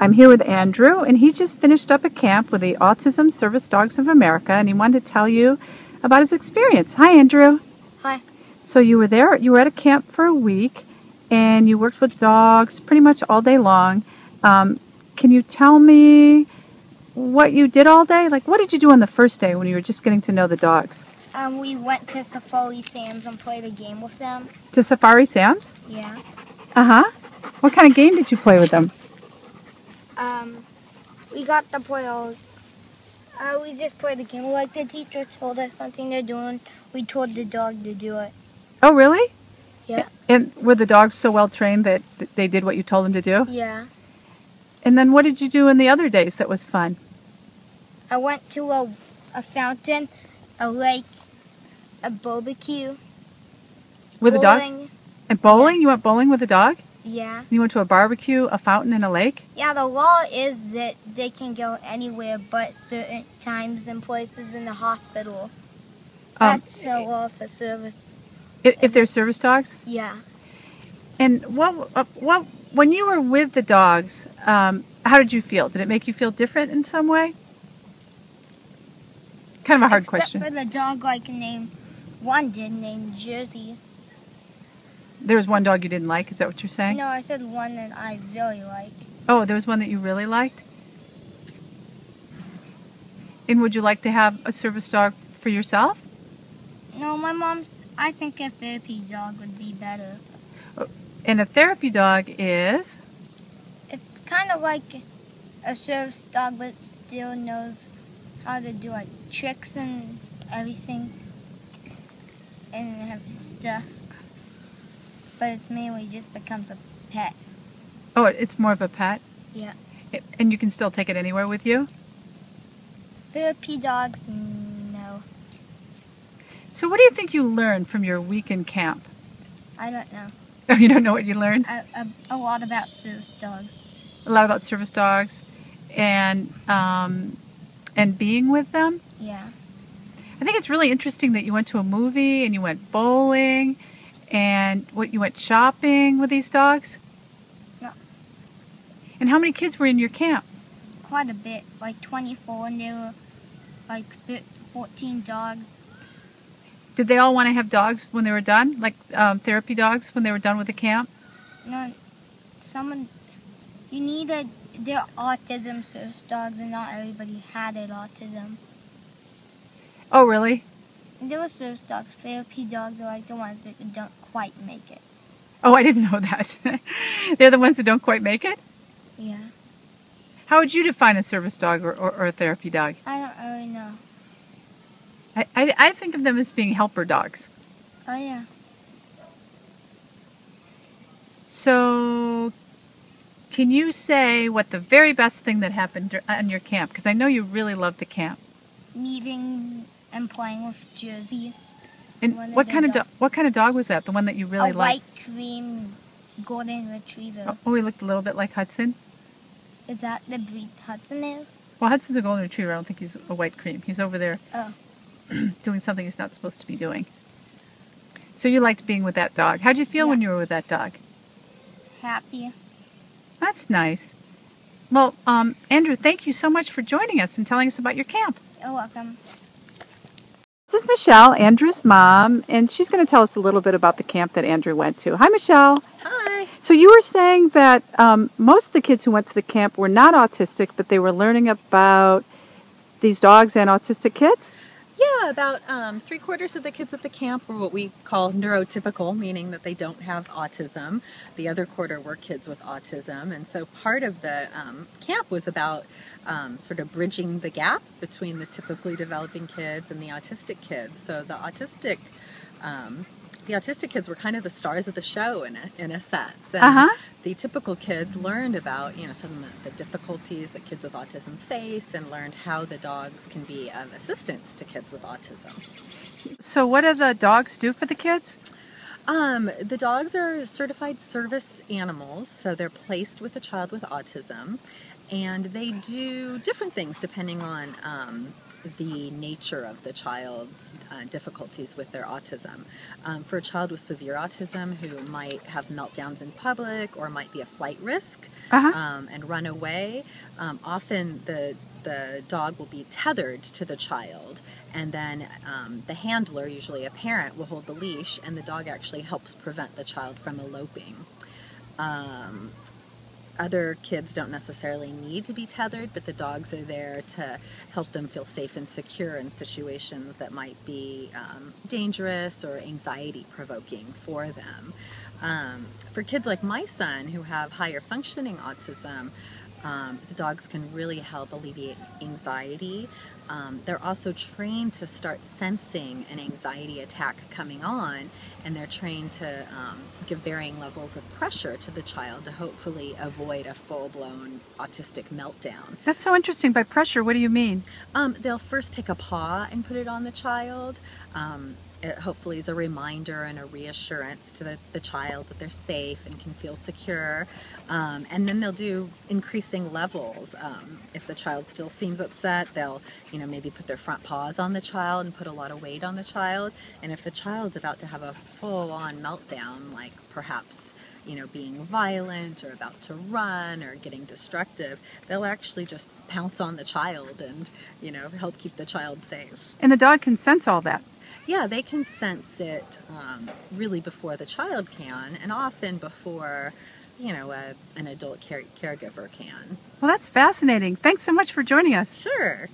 I'm here with Andrew, and he just finished up a camp with the Autism Service Dogs of America, and he wanted to tell you about his experience. Hi, Andrew. Hi. So you were at a camp for a week, and you worked with dogs pretty much all day long. Can you tell me what you did all day? Like, what did you do on the first day when you were just getting to know the dogs? We went to Safari Sam's and played a game with them. To Safari Sam's? Yeah. Uh-huh. What kind of game did you play with them? We got to play we just played the game. Like the teacher told us something to do and we told the dog to do it. Oh, really? Yeah. And were the dogs so well trained that they did what you told them to do? Yeah. And then what did you do in the other days that was fun? I went to a fountain, a lake, a barbecue. With a dog? And bowling? Yeah. You went bowling with a dog? Yeah. You went to a barbecue, a fountain, and a lake? Yeah, the law is that they can go anywhere but certain times and places in the hospital. That's the law for service. If they're service dogs? Yeah. And when you were with the dogs, how did you feel? Did it make you feel different in some way? Kind of a hard question. Except for the dog named Jersey. There was one dog you didn't like, is that what you're saying? No, I said one that I really like. Oh, there was one that you really liked? And would you like to have a service dog for yourself? No, I think a therapy dog would be better. And a therapy dog is? It's kind of like a service dog, but still knows how to do like tricks and everything and have stuff. But it's mainly just becomes a pet. Oh, it's more of a pet? Yeah. And you can still take it anywhere with you? Therapy dogs, no. So what do you think you learned from your week in camp? I don't know. Oh, you don't know what you learned? A lot about service dogs. A lot about service dogs and being with them? Yeah. I think it's really interesting that you went to a movie and you went bowling and you went shopping with these dogs? No. And how many kids were in your camp? Quite a bit, like 24, and there were like 14 dogs. Did they all want to have dogs when they were done? Like therapy dogs when they were done with the camp? No, they're autism service dogs, and not everybody had autism. Oh, really? And there were service dogs. Therapy dogs are like the ones that don't quite make it. Oh, I didn't know that. They're the ones that don't quite make it? Yeah. How would you define a service dog or a therapy dog? I don't really know. I think of them as being helper dogs. Oh, yeah. So, can you say what the very best thing that happened on your camp? Because I know you really loved the camp. Meeting and playing with Jersey. And what kind of dog was that? The one that you really liked? A white cream golden retriever. Oh, he looked a little bit like Hudson. Is that the breed Hudson is? Well, Hudson's a golden retriever. I don't think he's a white cream. He's over there doing something he's not supposed to be doing. So you liked being with that dog. How'd you feel when you were with that dog? Happy. That's nice. Well, Andrew, thank you so much for joining us and telling us about your camp. You're welcome. This is Michelle, Andrew's mom, and she's going to tell us a little bit about the camp that Andrew went to. Hi, Michelle. Hi. So you were saying that most of the kids who went to the camp were not autistic, but they were learning about these dogs and autistic kids? Yeah, about 3/4 of the kids at the camp were what we call neurotypical, meaning that they don't have autism. The other quarter were kids with autism, and so part of the camp was about sort of bridging the gap between the typically developing kids and the autistic kids. So the autistic kids were kind of the stars of the show in a sense. And the typical kids learned about some of the difficulties that kids with autism face and learned how the dogs can be of assistance to kids with autism. So what do the dogs do for the kids? The dogs are certified service animals, so they're placed with a child with autism, and they do different things depending on the nature of the child's difficulties with their autism. For a child with severe autism who might have meltdowns in public or might be a flight risk and run away, often the dog will be tethered to the child, and then the handler, usually a parent, will hold the leash, and the dog actually helps prevent the child from eloping. Other kids don't necessarily need to be tethered, but the dogs are there to help them feel safe and secure in situations that might be dangerous or anxiety-provoking for them. For kids like my son who have higher functioning autism, the dogs can really help alleviate anxiety. They're also trained to start sensing an anxiety attack coming on, and they're trained to give varying levels of pressure to the child to hopefully avoid a full-blown autistic meltdown. That's so interesting. By pressure, what do you mean? They'll first take a paw and put it on the child. It hopefully is a reminder and a reassurance to the child that they're safe and can feel secure. And then they'll do increasing levels. If the child still seems upset, they'll maybe put their front paws on the child and put a lot of weight on the child. And if the child's about to have a full-on meltdown, like perhaps being violent or about to run or getting destructive, they'll actually just pounce on the child and help keep the child safe. And the dog can sense all that. Yeah, they can sense it really before the child can, and often before, an adult caregiver can. Well, that's fascinating. Thanks so much for joining us. Sure.